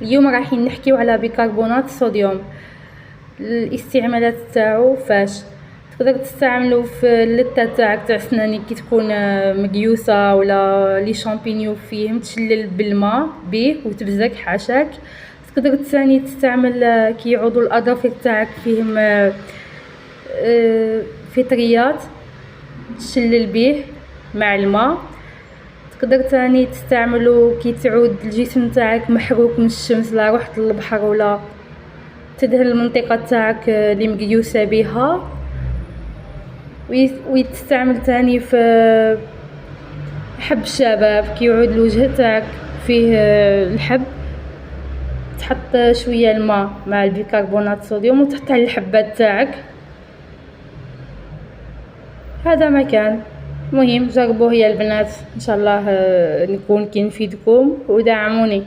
اليوم رايحين نحكيو على بيكربونات الصوديوم. الاستعمالات تاعو فاش تقدر تستعملو في اللتة تاعك تاع سنانك كي تكون مقيوسة ولا لي شامبينيو فيهم تشلل بالماء بيه وتبزك حاشاك. تقدر ثاني تستعمل كي يعوضو الاظافر تاعك فيهم فطريات تشلل بيه مع الماء. تقدر تاني تستعملو كي تعود الجسم تاعك محروق من الشمس لا رحت للبحر ولا تدهن المنطقة تاعك اللي مقيوسة بها. ويتستعمل تاني في حب الشباب كي يعود الوجه تاعك فيه الحب تحط شوية الماء مع البيكربونات الصوديوم وتحط على الحبات تاعك. هذا ما كان مهم، جربوه يا البنات ان شاء الله نكون كي نفيدكم ودعموني.